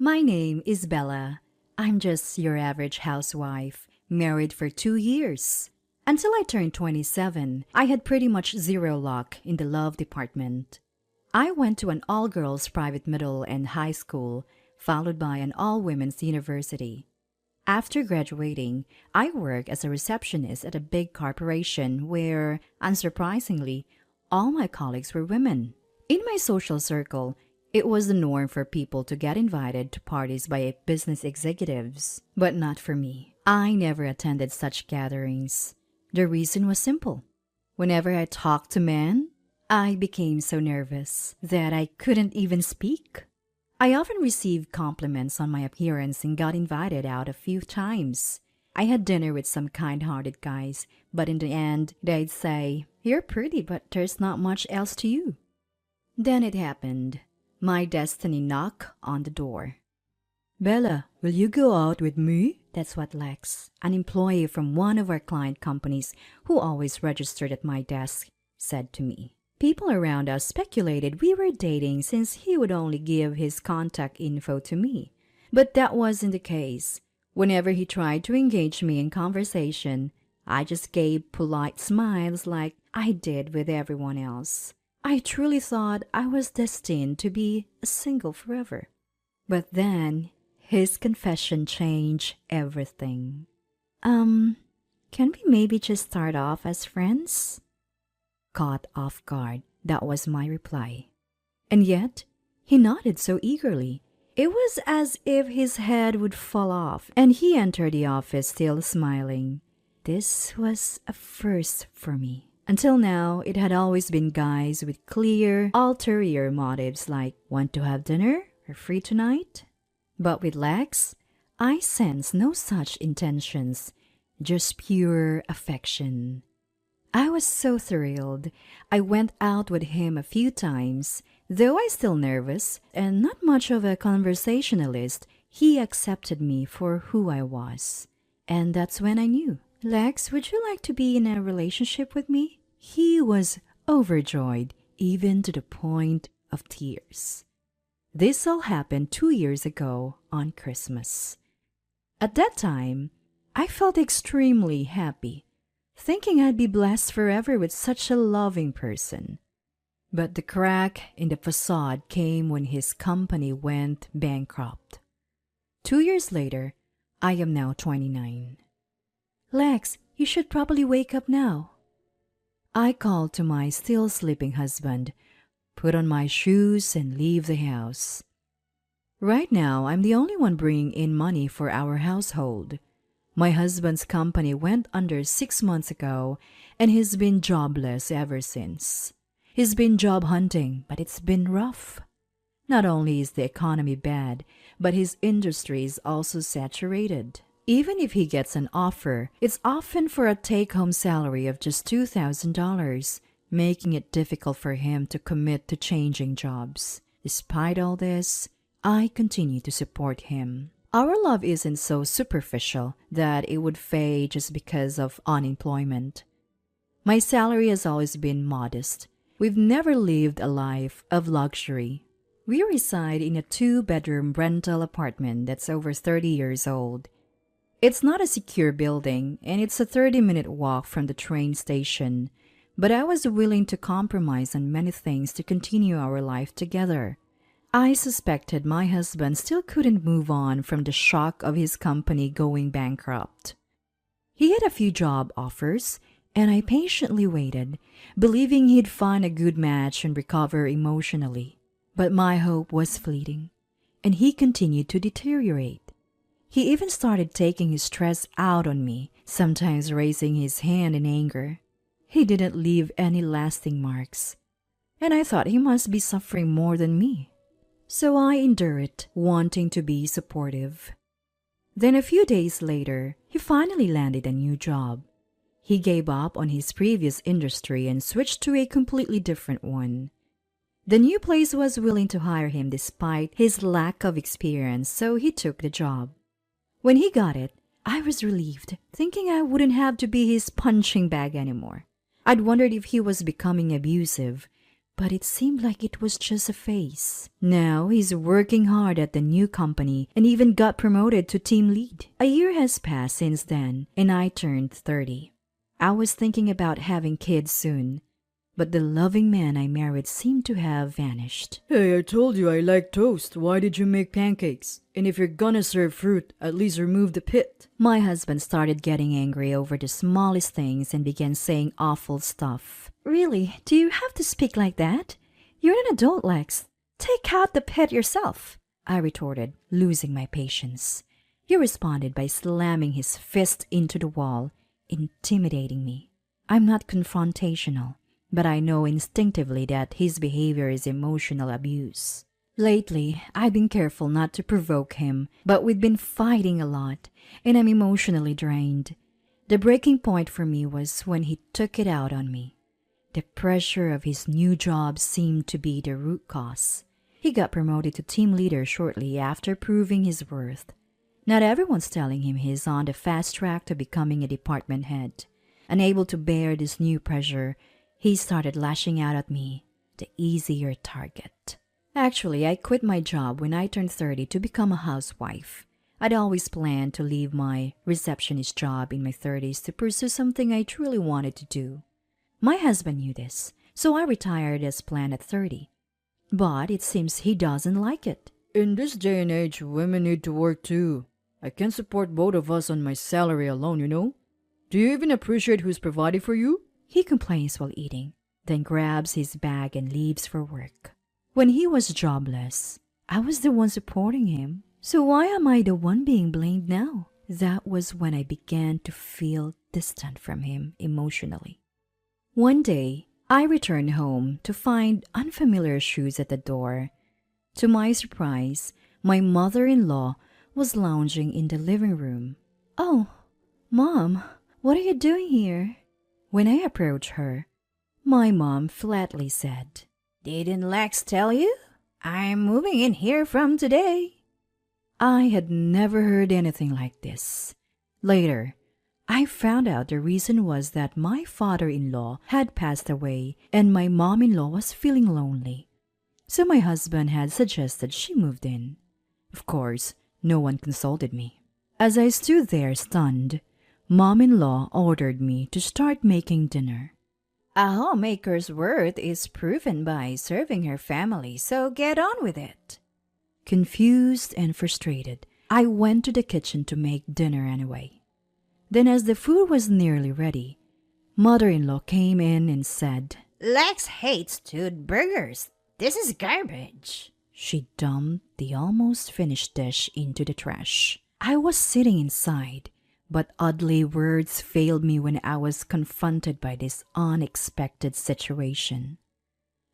My name is Bella. I'm just your average housewife, married for 2 years. Until I turned 27, I had pretty much zero luck in the love department. I went to an all-girls private middle and high school, followed by an all-women's university. After graduating, I worked as a receptionist at a big corporation where, unsurprisingly, all my colleagues were women. In my social circle, it was the norm for people to get invited to parties by business executives, but not for me. I never attended such gatherings. The reason was simple. Whenever I talked to men, I became so nervous that I couldn't even speak. I often received compliments on my appearance and got invited out a few times. I had dinner with some kind-hearted guys, but in the end, they'd say, "You're pretty, but there's not much else to you." Then it happened. My destiny knocked on the door. "Bella, will you go out with me?" That's what Lex, an employee from one of our client companies who always registered at my desk, said to me. People around us speculated we were dating since he would only give his contact info to me. But that wasn't the case. Whenever he tried to engage me in conversation, I just gave polite smiles like I did with everyone else. I truly thought I was destined to be single forever. But then, his confession changed everything. Can we maybe just start off as friends?" Caught off guard, that was my reply. And yet, he nodded so eagerly. It was as if his head would fall off, and he entered the office still smiling. This was a first for me. Until now, it had always been guys with clear, ulterior motives like, "Want to have dinner? Or free tonight?" But with Lex, I sensed no such intentions, just pure affection. I was so thrilled. I went out with him a few times. Though I still nervous and not much of a conversationalist, he accepted me for who I was. And that's when I knew. "Lex, would you like to be in a relationship with me?" He was overjoyed, even to the point of tears. This all happened 2 years ago on Christmas. At that time, I felt extremely happy, thinking I'd be blessed forever with such a loving person. But the crack in the facade came when his company went bankrupt. 2 years later, I am now 29. "Lex, you should probably wake up now." I called to my still sleeping husband, put on my shoes, and leave the house. Right now, I'm the only one bringing in money for our household. My husband's company went under 6 months ago, and he's been jobless ever since. He's been job hunting, but it's been rough. Not only is the economy bad, but his industry is also saturated. Even if he gets an offer, it's often for a take-home salary of just $2,000, making it difficult for him to commit to changing jobs. Despite all this, I continue to support him. Our love isn't so superficial that it would fade just because of unemployment. My salary has always been modest. We've never lived a life of luxury. We reside in a 2-bedroom rental apartment that's over 30 years old. It's not a secure building, and it's a 30-minute walk from the train station, but I was willing to compromise on many things to continue our life together. I suspected my husband still couldn't move on from the shock of his company going bankrupt. He had a few job offers, and I patiently waited, believing he'd find a good match and recover emotionally. But my hope was fleeting, and he continued to deteriorate. He even started taking his stress out on me, sometimes raising his hand in anger. He didn't leave any lasting marks, and I thought he must be suffering more than me. So I endured it, wanting to be supportive. Then a few days later, he finally landed a new job. He gave up on his previous industry and switched to a completely different one. The new place was willing to hire him despite his lack of experience, so he took the job. When he got it, I was relieved, thinking I wouldn't have to be his punching bag anymore. I'd wondered if he was becoming abusive, But it seemed like it was just a phase. Now he's working hard at the new company and even got promoted to team lead. A year has passed since then, and I turned 30. I was thinking about having kids soon, but the loving man I married seemed to have vanished. Hey, I told you I like toast. Why did you make pancakes? And if you're gonna serve fruit, at least remove the pit. My husband started getting angry over the smallest things and began saying awful stuff. Really? Do you have to speak like that? You're an adult, Lex. Take out the pit yourself, I retorted, losing my patience. He responded by slamming his fist into the wall, intimidating me. I'm not confrontational, but I know instinctively that his behavior is emotional abuse. Lately, I've been careful not to provoke him, but we've been fighting a lot, and I'm emotionally drained. The breaking point for me was when he took it out on me. The pressure of his new job seemed to be the root cause. He got promoted to team leader shortly after proving his worth. Not everyone's telling him he's on the fast track to becoming a department head. Unable to bear this new pressure, he started lashing out at me, the easier target. Actually, I quit my job when I turned 30 to become a housewife. I'd always planned to leave my receptionist job in my 30s to pursue something I truly wanted to do. My husband knew this, so I retired as planned at 30. But it seems he doesn't like it. In this day and age, women need to work too. I can't support both of us on my salary alone, you know? Do you even appreciate who's providing for you? He complains while eating, then grabs his bag and leaves for work. When he was jobless, I was the one supporting him. So why am I the one being blamed now? That was when I began to feel distant from him emotionally. One day, I returned home to find unfamiliar shoes at the door. To my surprise, my mother-in-law was lounging in the living room. "Oh, Mom, what are you doing here?" When I approached her, my mom flatly said, "Didn't Lex tell you? I'm moving in here from today." I had never heard anything like this. Later, I found out the reason was that my father-in-law had passed away and my mom-in-law was feeling lonely. So my husband had suggested she moved in. Of course, no one consulted me. As I stood there stunned, Mom-in-law ordered me to start making dinner. "A homemaker's worth is proven by serving her family, so get on with it." Confused and frustrated, I went to the kitchen to make dinner anyway. Then as the food was nearly ready, mother-in-law came in and said, "Lex hates stewed burgers. This is garbage." She dumped the almost finished dish into the trash. I was sitting inside, but oddly words failed me when I was confronted by this unexpected situation.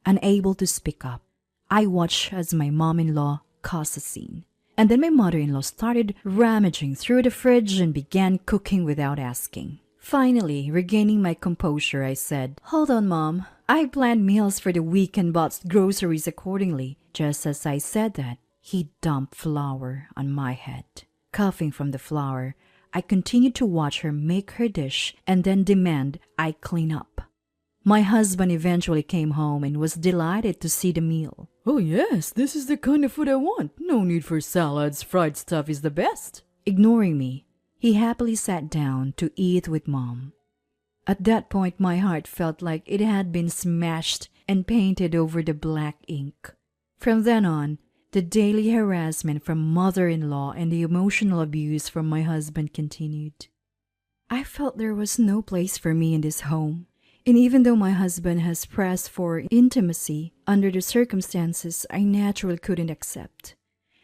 Unable to speak up, I watched as my mom-in-law caused a scene. And then my mother-in-law started rummaging through the fridge and began cooking without asking. Finally, regaining my composure, I said, "Hold on, Mom. I planned meals for the week and bought groceries accordingly." Just as I said that, he dumped flour on my head. Coughing from the flour, I continued to watch her make her dish and then demand I clean up. My husband eventually came home and was delighted to see the meal. "Oh yes, this is the kind of food I want. No need for salads. Fried stuff is the best." Ignoring me, he happily sat down to eat with Mom. At that point, my heart felt like it had been smashed and painted over the black ink. From then on, the daily harassment from mother-in-law and the emotional abuse from my husband continued. I felt there was no place for me in this home. And even though my husband has pressed for intimacy, under the circumstances, I naturally couldn't accept.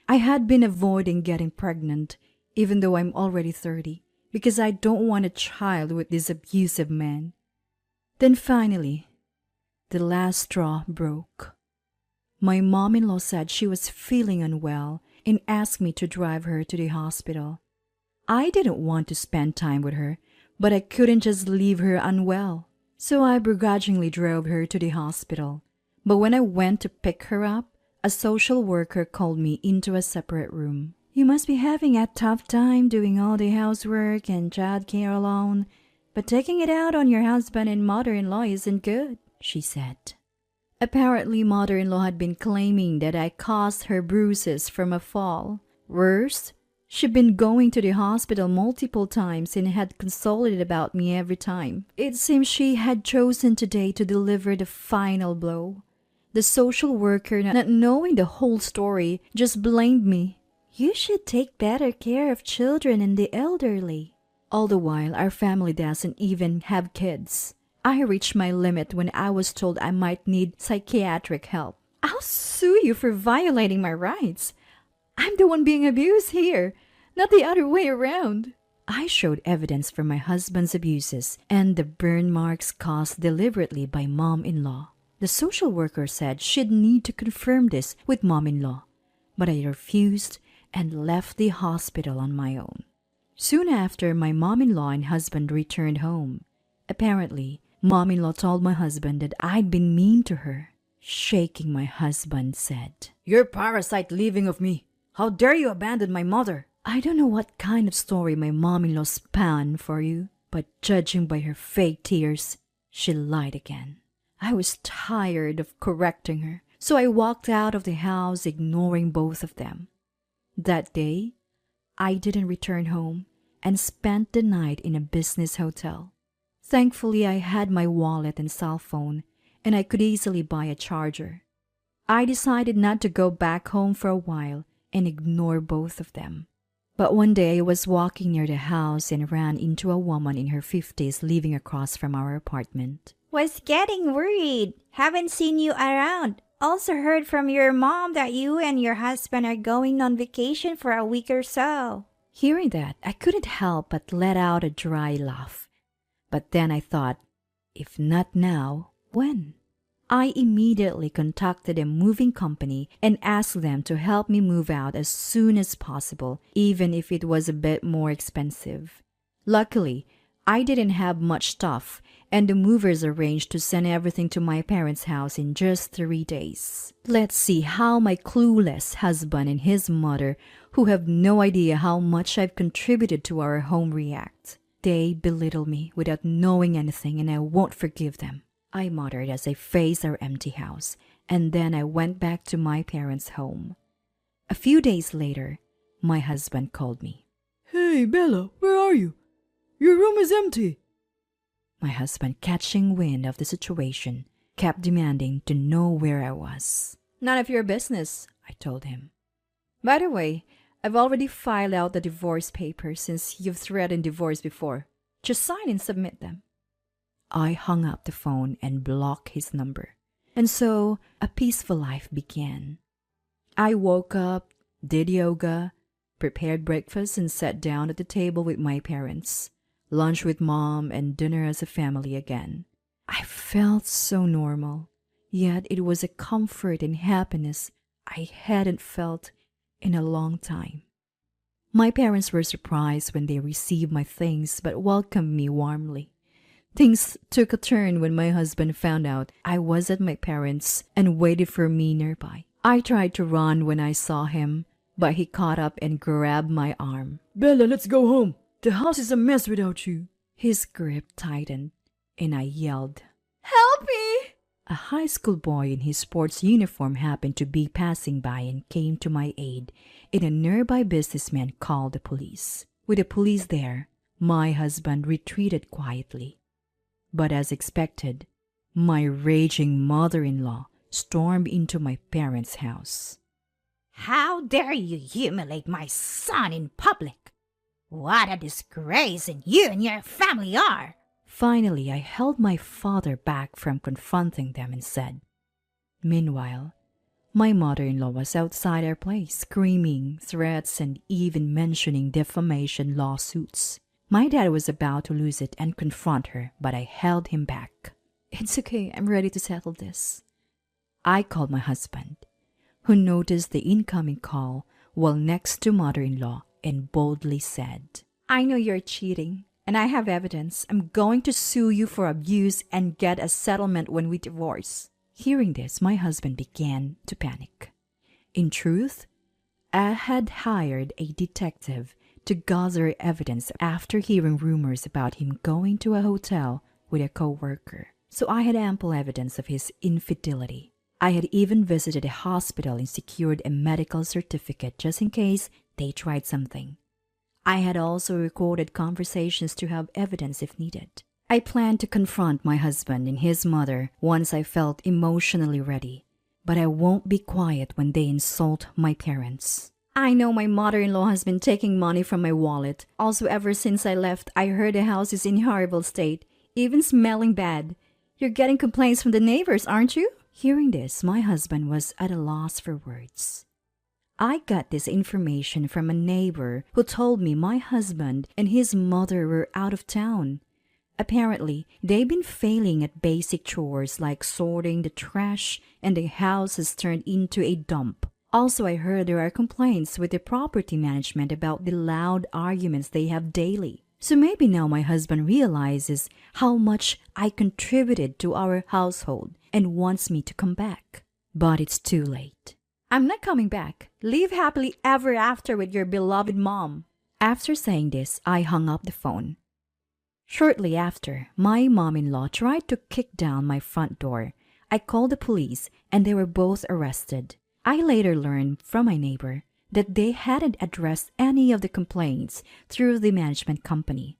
I had been avoiding getting pregnant, even though I'm already 30, because I don't want a child with this abusive man. Then finally, the last straw broke. My mom-in-law said she was feeling unwell and asked me to drive her to the hospital. I didn't want to spend time with her, but I couldn't just leave her unwell. So I begrudgingly drove her to the hospital. But when I went to pick her up, a social worker called me into a separate room. "You must be having a tough time doing all the housework and childcare alone, but taking it out on your husband and mother-in-law isn't good," she said. Apparently, mother-in-law had been claiming that I caused her bruises from a fall. Worse, she'd been going to the hospital multiple times and had consulted about me every time. It seems she had chosen today to deliver the final blow. The social worker, not knowing the whole story, just blamed me. You should take better care of children and the elderly. All the while, our family doesn't even have kids. I reached my limit when I was told I might need psychiatric help. I'll sue you for violating my rights. I'm the one being abused here, not the other way around. I showed evidence for my husband's abuses and the burn marks caused deliberately by mom-in-law. The social worker said she'd need to confirm this with mom-in-law, but I refused and left the hospital on my own. Soon after, my mom-in-law and husband returned home. Apparently, mom-in-law told my husband that I'd been mean to her. Shaking, my husband said, You're parasite leaving of me. How dare you abandon my mother? I don't know what kind of story my mom-in-law spun for you, but judging by her fake tears, she lied again. I was tired of correcting her, so I walked out of the house ignoring both of them. That day, I didn't return home and spent the night in a business hotel. Thankfully, I had my wallet and cell phone, and I could easily buy a charger. I decided not to go back home for a while and ignore both of them. But one day I was walking near the house and ran into a woman in her 50s living across from our apartment. Was getting worried. Haven't seen you around. Also heard from your mom that you and your husband are going on vacation for a week or so. Hearing that, I couldn't help but let out a dry laugh. But then I thought, if not now, when? I immediately contacted a moving company and asked them to help me move out as soon as possible, even if it was a bit more expensive. Luckily, I didn't have much stuff, and the movers arranged to send everything to my parents' house in just 3 days. Let's see how my clueless husband and his mother, who have no idea how much I've contributed to our home, react. They belittle me without knowing anything, and I won't forgive them. I muttered as I faced our empty house, and then I went back to my parents' home. A few days later, my husband called me. Hey, Bella, where are you? Your room is empty. My husband, catching wind of the situation, kept demanding to know where I was. None of your business, I told him. By the way, I've already filed out the divorce papers since you've threatened divorce before. Just sign and submit them. I hung up the phone and blocked his number. And so a peaceful life began. I woke up, did yoga, prepared breakfast, and sat down at the table with my parents. Lunch with mom and dinner as a family again. I felt so normal, yet it was a comfort and happiness I hadn't felt in a long time. My parents were surprised when they received my things but welcomed me warmly. Things took a turn when my husband found out I was at my parents' and waited for me nearby. I tried to run when I saw him, but he caught up and grabbed my arm. Bella, let's go home. The house is a mess without you. His grip tightened, and I yelled, Help me! A high school boy in his sports uniform happened to be passing by and came to my aid, and a nearby businessman called the police. With the police there, my husband retreated quietly. But as expected, my raging mother-in-law stormed into my parents' house. How dare you humiliate my son in public? What a disgrace you and your family are! Finally, I held my father back from confronting them and said. Meanwhile, my mother-in-law was outside our place, screaming threats and even mentioning defamation lawsuits. My dad was about to lose it and confront her, but I held him back. It's okay, I'm ready to settle this. I called my husband, who noticed the incoming call while next to mother-in-law and boldly said, I know you're cheating, and I have evidence. I'm going to sue you for abuse and get a settlement when we divorce. Hearing this, my husband began to panic. In truth, I had hired a detective to gather evidence after hearing rumors about him going to a hotel with a co-worker. So I had ample evidence of his infidelity. I had even visited a hospital and secured a medical certificate just in case they tried something. I had also recorded conversations to have evidence if needed. I planned to confront my husband and his mother once I felt emotionally ready, but I won't be quiet when they insult my parents. I know my mother-in-law has been taking money from my wallet. Also, ever since I left, I heard the house is in horrible state, even smelling bad. You're getting complaints from the neighbors, aren't you? Hearing this, my husband was at a loss for words. I got this information from a neighbor who told me my husband and his mother were out of town. Apparently, they've been failing at basic chores like sorting the trash, and the house has turned into a dump. Also, I heard there are complaints with the property management about the loud arguments they have daily. So maybe now my husband realizes how much I contributed to our household and wants me to come back. But it's too late. I'm not coming back. Live happily ever after with your beloved mom. After saying this, I hung up the phone. Shortly after, my mom-in-law tried to kick down my front door. I called the police and they were both arrested. I later learned from my neighbor that they hadn't addressed any of the complaints through the management company.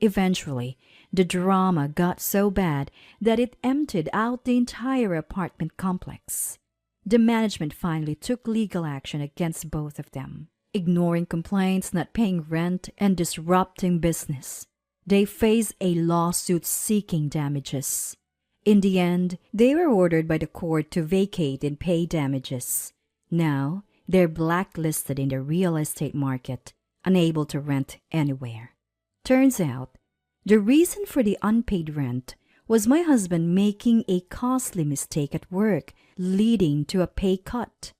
Eventually, the drama got so bad that it emptied out the entire apartment complex. The management finally took legal action against both of them, ignoring complaints, not paying rent, and disrupting business. They faced a lawsuit seeking damages. In the end, they were ordered by the court to vacate and pay damages. Now, they're blacklisted in the real estate market, unable to rent anywhere. Turns out, the reason for the unpaid rent was my husband making a costly mistake at work, leading to a pay cut.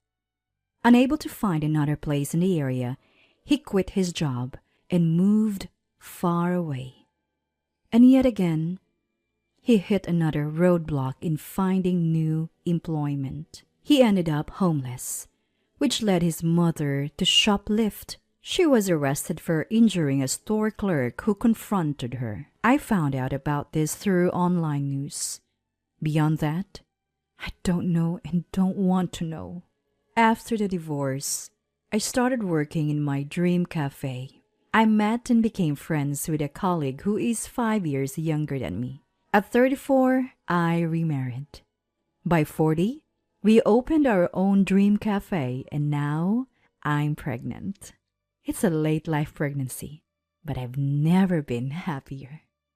Unable to find another place in the area, he quit his job and moved far away. And yet again, he hit another roadblock in finding new employment. He ended up homeless, which led his mother to shoplift. She was arrested for injuring a store clerk who confronted her. I found out about this through online news. Beyond that, I don't know and don't want to know. After the divorce, I started working in my dream cafe. I met and became friends with a colleague who is 5 years younger than me. At 34, I remarried. By 40, we opened our own dream cafe, and now I'm pregnant. It's a late life pregnancy, but I've never been happier.